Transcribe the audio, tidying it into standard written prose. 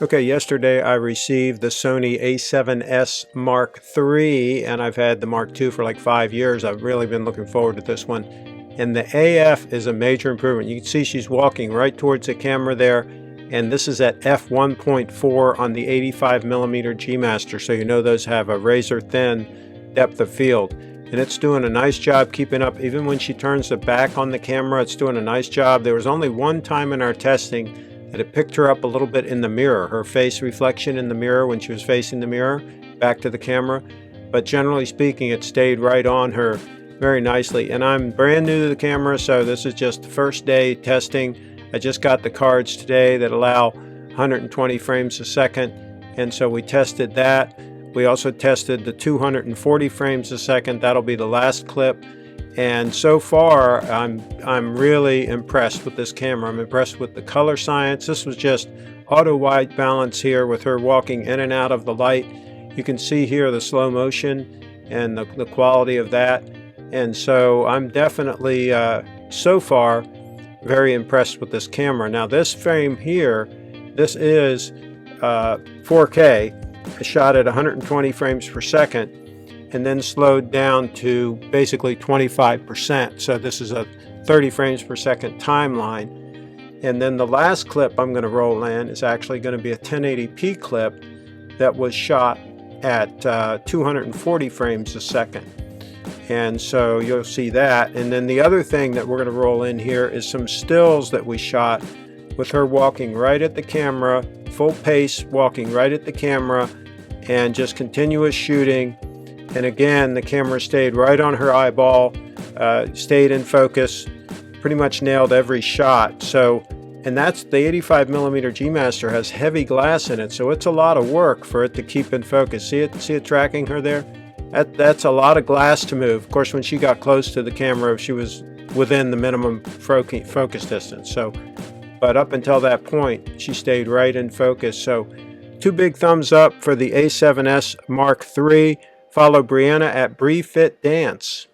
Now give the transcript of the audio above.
Okay, yesterday I received the Sony A7S Mark III, and I've had the Mark II for like 5 years. I've really been looking forward to this one. And the AF is a major improvement. You can see she's walking right towards the camera there, and this is at f1.4 on the 85mm G Master, so you know those have a razor thin depth of field. And it's doing a nice job keeping up. Even when she turns the back on the camera, it's doing a nice job. There was only one time in our testing that it picked her up a little bit in the mirror, her face reflection in the mirror when she was facing the mirror back to the camera. But generally speaking, it stayed right on her very nicely. And I'm brand new to the camera, so this is just the first day testing. I just got the cards today that allow 120 frames a second, and so we tested that. We also tested the 240 frames a second. That'll be the last clip. And so far, I'm really impressed with this camera. I'm impressed with the color science. This was just auto white balance here with her walking in and out of the light. You can see here the slow motion and the quality of that. And so I'm definitely, so far, very impressed with this camera. Now this frame here, this is 4K, shot at 120 frames per second, and then slowed down to basically 25%. So this is a 30 frames per second timeline. And then the last clip I'm going to roll in is actually going to be a 1080p clip that was shot at 240 frames a second. And so you'll see that. And then the other thing that we're going to roll in here is some stills that we shot with her walking right at the camera, full pace, walking right at the camera, and just continuous shooting. And again, the camera stayed right on her eyeball, stayed in focus, pretty much nailed every shot. So, and that's the 85mm G Master has heavy glass in it, so it's a lot of work for it to keep in focus. See it tracking her there? That's a lot of glass to move. Of course, when she got close to the camera, she was within the minimum focus distance. So, but up until that point, she stayed right in focus. So, 2 big thumbs up for the A7S Mark III. Follow Brianna at BrieFitDance.